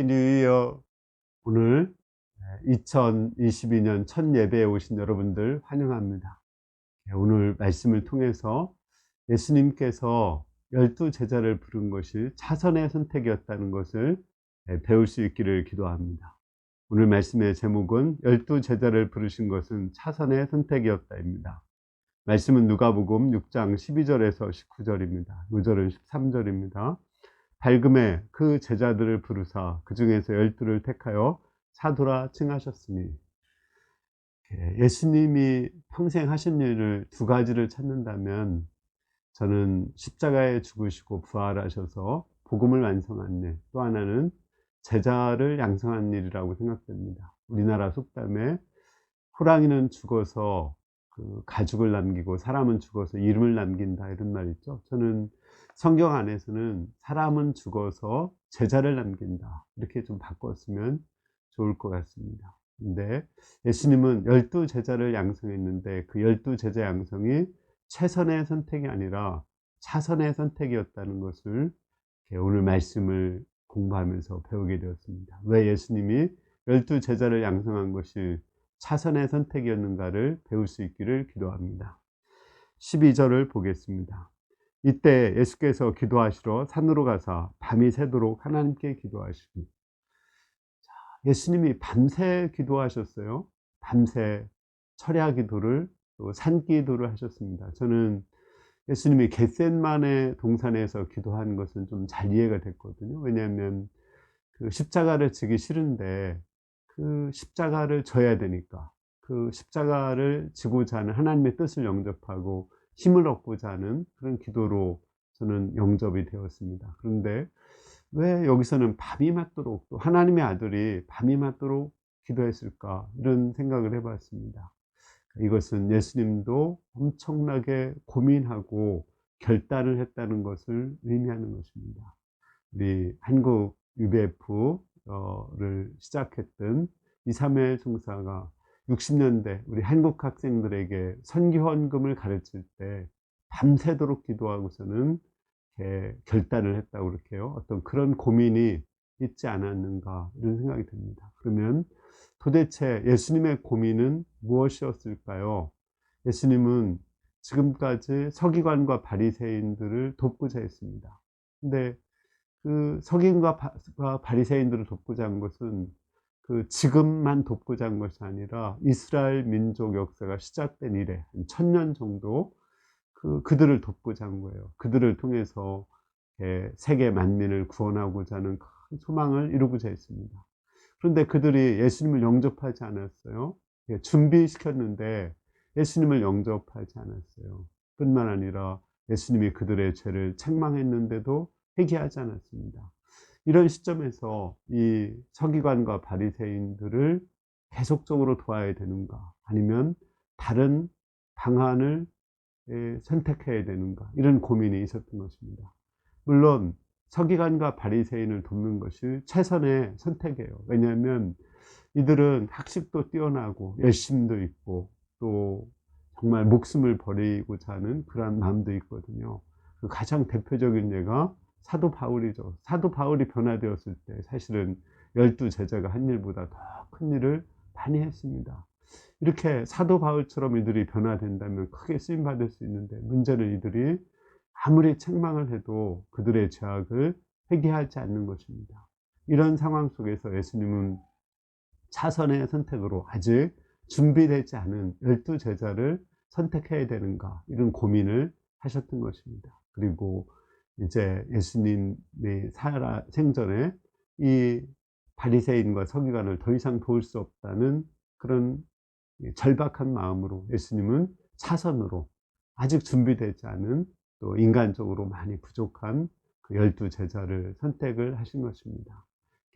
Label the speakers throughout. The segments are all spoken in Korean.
Speaker 1: 해피 뉴 이어. 오늘 2022년 첫 예배에 오신 여러분들 환영합니다. 오늘 말씀을 통해서 예수님께서 12제자를 부른 것이 차선의 선택이었다는 것을 배울 수 있기를 기도합니다. 오늘 말씀의 제목은 12제자를 부르신 것은 차선의 선택이었다입니다. 말씀은 누가복음 6장 12절에서 19절입니다. 9절은 13절입니다. 발금에 그 제자들을 부르사 그 중에서 12를 택하여 사도라 칭하셨으니, 예수님이 평생 하신 일을 두 가지를 찾는다면 저는 십자가에 죽으시고 부활하셔서 복음을 완성한 일, 또 하나는 제자를 양성한 일이라고 생각됩니다. 우리나라 속담에 호랑이는 죽어서 그 가죽을 남기고 사람은 죽어서 이름을 남긴다, 이런 말 있죠. 저는 성경 안에서는 사람은 죽어서 제자를 남긴다, 이렇게 좀 바꿨으면 좋을 것 같습니다. 근데 예수님은 12제자를 양성했는데 그 12제자 양성이 최선의 선택이 아니라 차선의 선택이었다는 것을 오늘 말씀을 공부하면서 배우게 되었습니다. 왜 예수님이 12제자를 양성한 것이 차선의 선택이었는가를 배울 수 있기를 기도합니다. 12절을 보겠습니다. 이때 예수께서 기도하시러 산으로 가사 밤이 새도록 하나님께 기도하시고, 예수님이 밤새 기도하셨어요. 밤새 철야 기도를, 또 산 기도를 하셨습니다. 저는 예수님이 겟셋마네 동산에서 기도한 것은 좀 잘 이해가 됐거든요. 왜냐하면 그 십자가를 지기 싫은데 그 십자가를 져야 되니까, 그 십자가를 지고자 하는 하나님의 뜻을 영접하고 힘을 얻고자 하는 그런 기도로 저는 영접이 되었습니다. 그런데 왜 여기서는 밤이 맞도록, 또 하나님의 아들이 밤이 맞도록 기도했을까, 이런 생각을 해봤습니다. 이것은 예수님도 엄청나게 고민하고 결단을 했다는 것을 의미하는 것입니다. 우리 한국 UBF를 시작했던 이사무엘 총사가 60년대 우리 한국 학생들에게 선교헌금을 가르칠 때 밤새도록 기도하고서는 결단을 했다고 그렇게 해요. 어떤 그런 고민이 있지 않았는가, 이런 생각이 듭니다. 그러면 도대체 예수님의 고민은 무엇이었을까요? 예수님은 지금까지 서기관과 바리새인들을 돕고자 했습니다. 근데 그 서기관과 바리새인들을 돕고자 한 것은 그 지금만 돕고자 한 것이 아니라 이스라엘 민족 역사가 시작된 이래 한 1000년 정도 그들을 돕고자 한 거예요. 그들을 통해서 세계 만민을 구원하고자 하는 큰 소망을 이루고자 했습니다. 그런데 그들이 예수님을 영접하지 않았어요. 준비시켰는데 예수님을 영접하지 않았어요. 뿐만 아니라 예수님이 그들의 죄를 책망했는데도 회개하지 않았습니다. 이런 시점에서 이 서기관과 바리새인들을 계속적으로 도와야 되는가, 아니면 다른 방안을 선택해야 되는가, 이런 고민이 있었던 것입니다. 물론 서기관과 바리새인을 돕는 것이 최선의 선택이에요. 왜냐하면 이들은 학식도 뛰어나고 열심도 있고 또 정말 목숨을 버리고자 하는 그러한 마음도 있거든요. 그 가장 대표적인 예가 사도 바울이죠. 사도 바울이 변화되었을 때 사실은 12제자가 한 일보다 더 큰 일을 많이 했습니다. 이렇게 사도 바울처럼 이들이 변화된다면 크게 쓰임받을 수 있는데, 문제는 이들이 아무리 책망을 해도 그들의 죄악을 회개하지 않는 것입니다. 이런 상황 속에서 예수님은 차선의 선택으로 아직 준비되지 않은 12제자를 선택해야 되는가, 이런 고민을 하셨던 것입니다. 그리고 이제 예수님이 생전에 이 바리새인과 서기관을 더 이상 도울 수 없다는 그런 절박한 마음으로 예수님은 차선으로 아직 준비되지 않은, 또 인간적으로 많이 부족한 그 12제자를 선택을 하신 것입니다.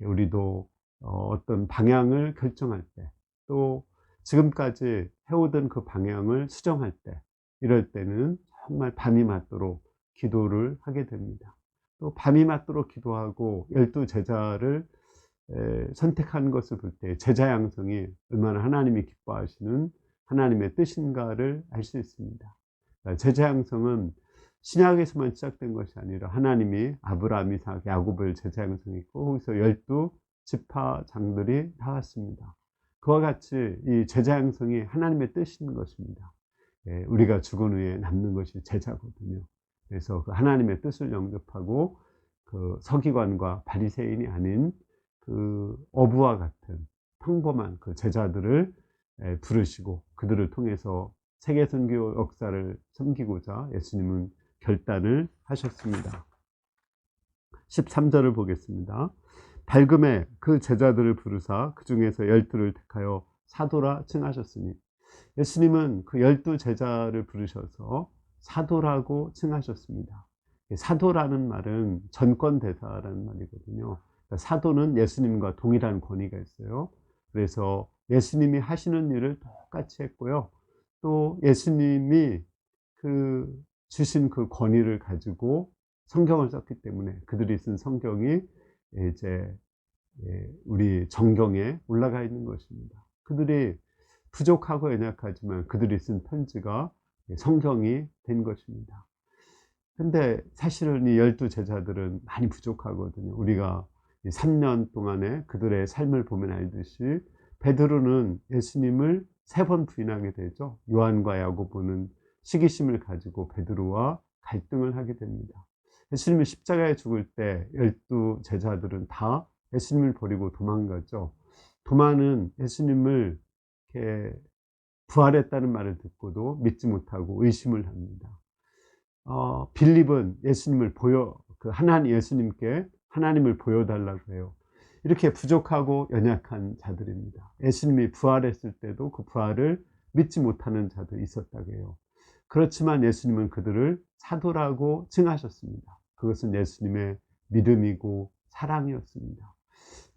Speaker 1: 우리도 어떤 방향을 결정할 때, 또 지금까지 해오던 그 방향을 수정할 때, 이럴 때는 정말 밤이 맞도록 기도를 하게 됩니다. 또 밤이 맞도록 기도하고 12제자를 선택한 것을 볼 때 제자 양성이 얼마나 하나님이 기뻐하시는 하나님의 뜻인가를 알 수 있습니다. 제자 양성은 신약에서만 시작된 것이 아니라 하나님이 아브라함, 이삭, 야곱을 제자 양성했고 거기서 12 지파장들이 나왔습니다. 그와 같이 이 제자 양성이 하나님의 뜻인 것입니다. 우리가 죽은 후에 남는 것이 제자거든요. 그래서 그 하나님의 뜻을 영접하고 그 서기관과 바리새인이 아닌 그 어부와 같은 평범한 그 제자들을 부르시고 그들을 통해서 세계 선교 역사를 섬기고자 예수님은 결단을 하셨습니다. 13절을 보겠습니다. 밝음에 그 제자들을 부르사 그 중에서 12를 택하여 사도라 칭하셨으니, 예수님은 그 12제자를 부르셔서 사도라고 칭하셨습니다. 사도라는 말은 전권대사라는 말이거든요. 그러니까 사도는 예수님과 동일한 권위가 있어요. 그래서 예수님이 하시는 일을 똑같이 했고요. 또 예수님이 그 주신 그 권위를 가지고 성경을 썼기 때문에 그들이 쓴 성경이 이제 우리 정경에 올라가 있는 것입니다. 그들이 부족하고 연약하지만 그들이 쓴 편지가 성경이 된 것입니다. 근데 사실은 이 12제자들은 많이 부족하거든요. 우리가 3년 동안에 그들의 삶을 보면 알듯이 베드로는 예수님을 3번 부인하게 되죠. 요한과 야고보는 시기심을 가지고 베드로와 갈등을 하게 됩니다. 예수님이 십자가에 죽을 때 12제자들은 다 예수님을 버리고 도망가죠. 도마는 예수님을 이렇게 부활했다는 말을 듣고도 믿지 못하고 의심을 합니다. 빌립은 예수님을 예수님께 하나님을 보여달라고 해요. 이렇게 부족하고 연약한 자들입니다. 예수님이 부활했을 때도 그 부활을 믿지 못하는 자들이 있었다고 해요. 그렇지만 예수님은 그들을 사도라고 칭하셨습니다. 그것은 예수님의 믿음이고 사랑이었습니다.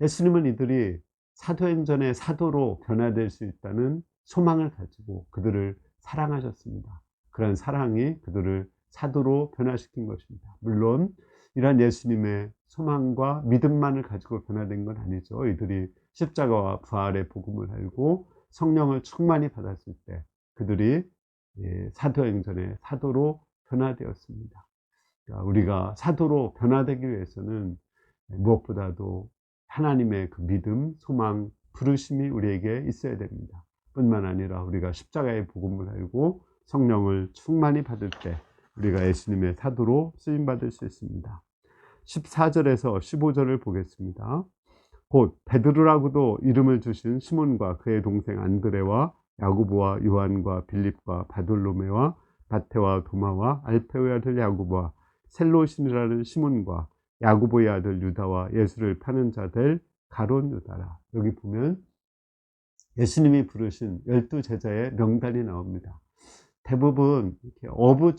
Speaker 1: 예수님은 이들이 사도행전의 사도로 변화될 수 있다는 소망을 가지고 그들을 사랑하셨습니다. 그런 사랑이 그들을 사도로 변화시킨 것입니다. 물론 이러한 예수님의 소망과 믿음만을 가지고 변화된 건 아니죠. 이들이 십자가와 부활의 복음을 알고 성령을 충만히 받았을 때 그들이 사도행전의 사도로 변화되었습니다. 그러니까 우리가 사도로 변화되기 위해서는 무엇보다도 하나님의 그 믿음, 소망, 부르심이 우리에게 있어야 됩니다. 뿐만 아니라 우리가 십자가의 복음을 알고 성령을 충만히 받을 때 우리가 예수님의 사도로 쓰임받을 수 있습니다. 14절에서 15절을 보겠습니다. 곧 베드로라고도 이름을 주신 시몬과 그의 동생 안드레와 야고보와 요한과 빌립과 바돌로메와 마테와 도마와 알페오의 아들 야고보와 셀로신이라는 시몬과 야고보의 아들 유다와 예수를 파는 자들 가론 유다라. 여기 보면 예수님이 부르신 12제자의 명단이 나옵니다. 대부분 이렇게 어부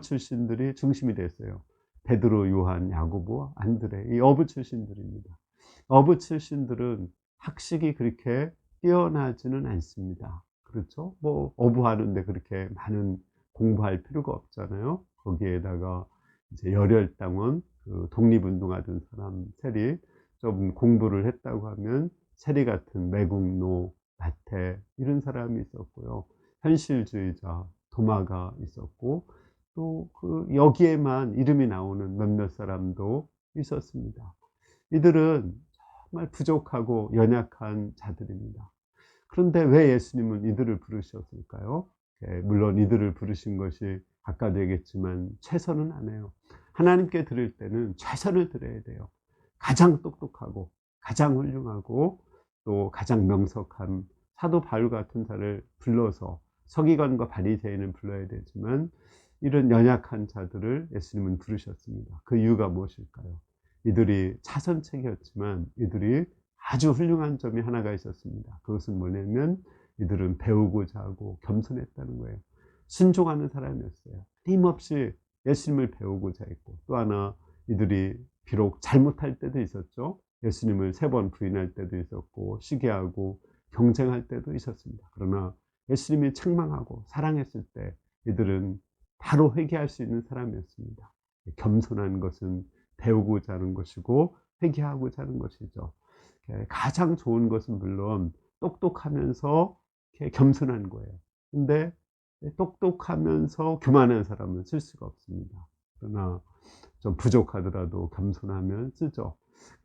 Speaker 1: 출신들이 중심이 됐어요. 베드로, 요한, 야고보, 안드레, 이 어부 출신들입니다. 어부 출신들은 학식이 그렇게 뛰어나지는 않습니다. 그렇죠? 뭐 어부하는데 그렇게 많은 공부할 필요가 없잖아요. 거기에다가 이제 열혈당원, 그 독립운동하던 사람 세리 좀 공부를 했다고 하면 세리 같은 매국노, 마태 이런 사람이 있었고요. 현실주의자 도마가 있었고 또 그 여기에만 이름이 나오는 몇몇 사람도 있었습니다. 이들은 정말 부족하고 연약한 자들입니다. 그런데 왜 예수님은 이들을 부르셨을까요? 물론 이들을 부르신 것이 아까도 얘기했지만 최선은 안 해요. 하나님께 드릴 때는 최선을 드려야 돼요. 가장 똑똑하고 가장 훌륭하고 또 가장 명석한 사도 바울 같은 자를 불러서 서기관과 바리새인을 불러야 되지만 이런 연약한 자들을 예수님은 부르셨습니다. 그 이유가 무엇일까요? 이들이 차선책이었지만 이들이 아주 훌륭한 점이 하나가 있었습니다. 그것은 뭐냐면 이들은 배우고자 하고 겸손했다는 거예요. 순종하는 사람이었어요. 힘없이 예수님을 배우고자 했고, 또 하나 이들이 비록 잘못할 때도 있었죠. 예수님을 3번 부인할 때도 있었고 시기하고 경쟁할 때도 있었습니다. 그러나 예수님이 책망하고 사랑했을 때 이들은 바로 회개할 수 있는 사람이었습니다. 겸손한 것은 배우고자 하는 것이고 회개하고자 하는 것이죠. 가장 좋은 것은 물론 똑똑하면서 겸손한 거예요. 근데 똑똑하면서 교만한 사람은 쓸 수가 없습니다. 그러나 좀 부족하더라도 겸손하면 쓰죠.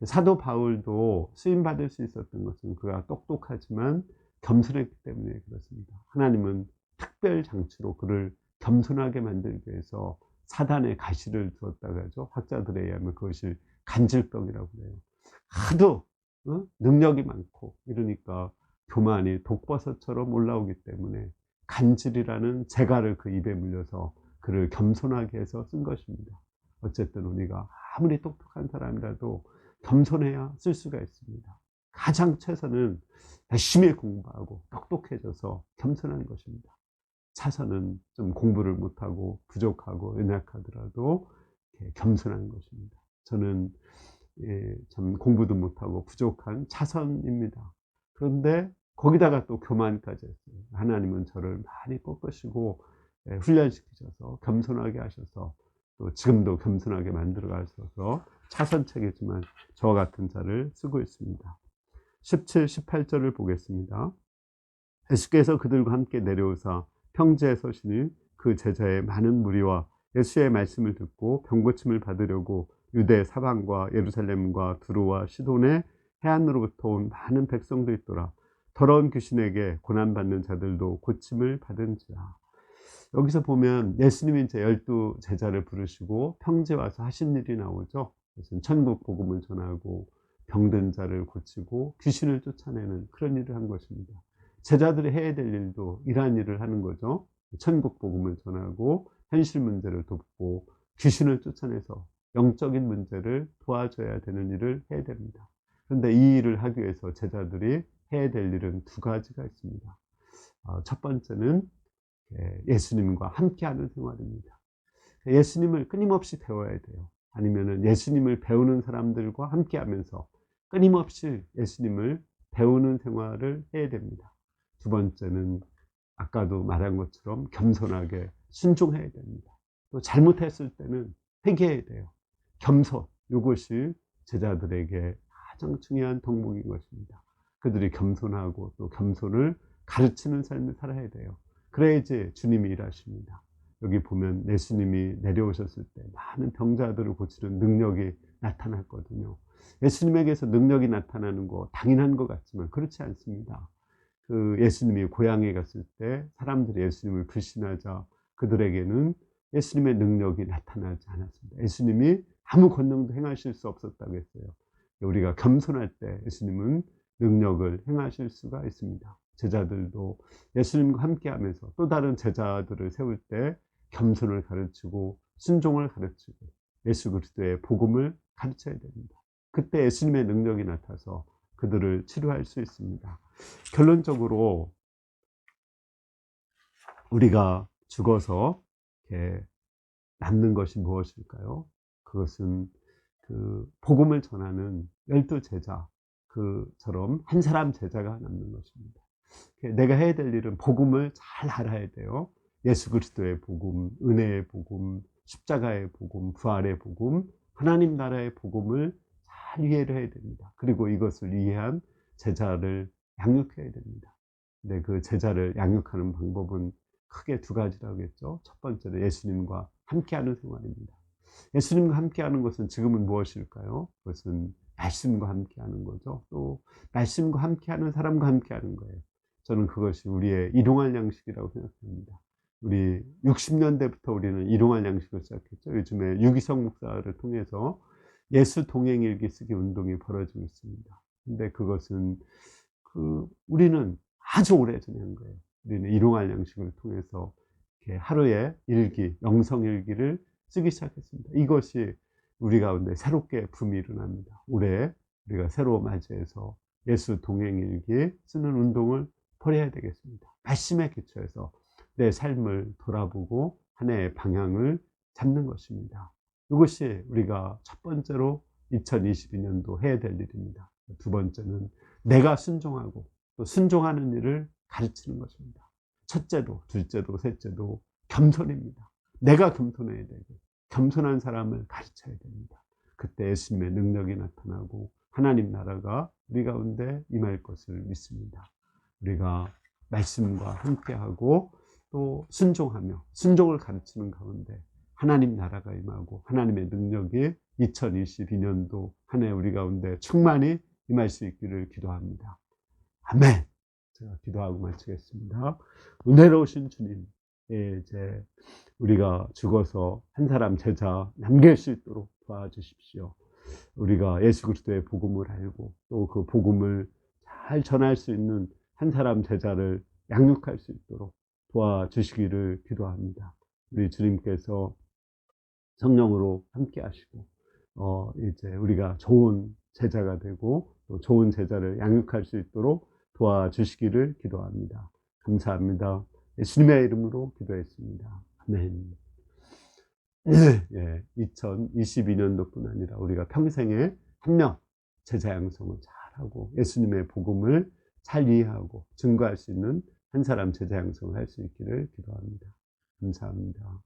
Speaker 1: 사도 바울도 쓰임받을 수 있었던 것은 그가 똑똑하지만 겸손했기 때문에 그렇습니다. 하나님은 특별 장치로 그를 겸손하게 만들기 위해서 사단의 가시를 두었다고 하죠. 학자들에 의하면 그것이 간질병이라고 해요. 하도 능력이 많고 이러니까 교만이 독버섯처럼 올라오기 때문에 간질이라는 재갈을 그 입에 물려서 그를 겸손하게 해서 쓴 것입니다. 어쨌든 우리가 아무리 똑똑한 사람이라도 겸손해야 쓸 수가 있습니다. 가장 최선은 열심히 공부하고 똑똑해져서 겸손한 것입니다. 차선은 좀 공부를 못하고 부족하고 연약하더라도 겸손한 것입니다. 저는 참 공부도 못하고 부족한 차선입니다. 그런데 거기다가 또 교만까지 했어요. 하나님은 저를 많이 꺾으시고 훈련시키셔서 겸손하게 하셔서 또 지금도 겸손하게 만들어 가셔서 차선책이지만 저와 같은 자를 쓰고 있습니다. 17, 18절을 보겠습니다. 예수께서 그들과 함께 내려오사 평지에 서시니 그 제자의 많은 무리와 예수의 말씀을 듣고 병고침을 받으려고 유대 사방과 예루살렘과 두로와 시돈의 해안으로부터 온 많은 백성도 있더라. 더러운 귀신에게 고난받는 자들도 고침을 받은지라. 여기서 보면 예수님이 이제 12 제자를 부르시고 평지에 와서 하신 일이 나오죠. 그래서 천국 복음을 전하고 병든 자를 고치고 귀신을 쫓아내는 그런 일을 한 것입니다. 제자들이 해야 될 일도 이러한 일을 하는 거죠. 천국 복음을 전하고 현실 문제를 돕고 귀신을 쫓아내서 영적인 문제를 도와줘야 되는 일을 해야 됩니다. 그런데 이 일을 하기 위해서 제자들이 해야 될 일은 두 가지가 있습니다. 첫 번째는 예수님과 함께하는 생활입니다. 예수님을 끊임없이 배워야 돼요. 아니면은 예수님을 배우는 사람들과 함께하면서 끊임없이 예수님을 배우는 생활을 해야 됩니다. 두 번째는 아까도 말한 것처럼 겸손하게 순종해야 됩니다. 또 잘못했을 때는 회개해야 돼요. 겸손, 이것이 제자들에게 가장 중요한 덕목인 것입니다. 그들이 겸손하고 또 겸손을 가르치는 삶을 살아야 돼요. 그래야지 주님이 일하십니다. 여기 보면 예수님이 내려오셨을 때 많은 병자들을 고치는 능력이 나타났거든요. 예수님에게서 능력이 나타나는 거 당연한 것 같지만 그렇지 않습니다. 그 예수님이 고향에 갔을 때 사람들이 예수님을 불신하자 그들에게는 예수님의 능력이 나타나지 않았습니다. 예수님이 아무 권능도 행하실 수 없었다고 했어요. 우리가 겸손할 때 예수님은 능력을 행하실 수가 있습니다. 제자들도 예수님과 함께하면서 또 다른 제자들을 세울 때 겸손을 가르치고 순종을 가르치고 예수 그리스도의 복음을 가르쳐야 됩니다. 그때 예수님의 능력이 나타나서 그들을 치료할 수 있습니다. 결론적으로 우리가 죽어서 남는 것이 무엇일까요? 그것은 그 복음을 전하는 12 제자 그처럼 한 사람 제자가 남는 것입니다. 내가 해야 될 일은 복음을 잘 알아야 돼요. 예수 그리스도의 복음, 은혜의 복음, 십자가의 복음, 부활의 복음, 하나님 나라의 복음을 잘 이해를 해야 됩니다. 그리고 이것을 이해한 제자를 양육해야 됩니다. 근데 그 제자를 양육하는 방법은 크게 두 가지라고 했죠. 첫 번째는 예수님과 함께하는 생활입니다. 예수님과 함께하는 것은 지금은 무엇일까요? 그것은 말씀과 함께하는 거죠. 또 말씀과 함께하는 사람과 함께하는 거예요. 저는 그것이 우리의 일용할 양식이라고 생각합니다. 우리 60년대부터 우리는 일용할 양식을 시작했죠. 요즘에 유기성 목사를 통해서 예수 동행일기 쓰기 운동이 벌어지고 있습니다. 근데 그것은 우리는 아주 오래전에 한 거예요. 우리는 일용할 양식을 통해서 이렇게 하루에 일기, 영성일기를 쓰기 시작했습니다. 이것이 우리 가운데 새롭게 붐이 일어납니다. 올해 우리가 새로 맞이해서 예수 동행일기 쓰는 운동을 벌여야 되겠습니다. 말씀에 기초해서 내 삶을 돌아보고 한 해의 방향을 잡는 것입니다. 이것이 우리가 첫 번째로 2022년도 해야 될 일입니다. 두 번째는 내가 순종하고 또 순종하는 일을 가르치는 것입니다. 첫째도 둘째도 셋째도 겸손입니다. 내가 겸손해야 되고 겸손한 사람을 가르쳐야 됩니다. 그때 예수님의 능력이 나타나고 하나님 나라가 우리 가운데 임할 것을 믿습니다. 우리가 말씀과 함께하고 또 순종하며 순종을 가르치는 가운데 하나님 나라가 임하고 하나님의 능력이 2022년도 한 해 우리 가운데 충만히 임할 수 있기를 기도합니다. 아멘. 제가 기도하고 마치겠습니다. 은혜로우신 주님, 이제 우리가 죽어서 한 사람 제자 남길 수 있도록 도와주십시오. 우리가 예수 그리스도의 복음을 알고 또 그 복음을 잘 전할 수 있는 한 사람 제자를 양육할 수 있도록 도와주시기를 기도합니다. 우리 주님께서 성령으로 함께 하시고 이제 우리가 좋은 제자가 되고 또 좋은 제자를 양육할 수 있도록 도와주시기를 기도합니다. 감사합니다. 예수님의 이름으로 기도했습니다. 아멘. 2022년도뿐 아니라 우리가 평생에 한 명 제자 양성을 잘하고 예수님의 복음을 잘 이해하고 증거할 수 있는 한 사람 제자 양성을 할 수 있기를 기도합니다. 감사합니다.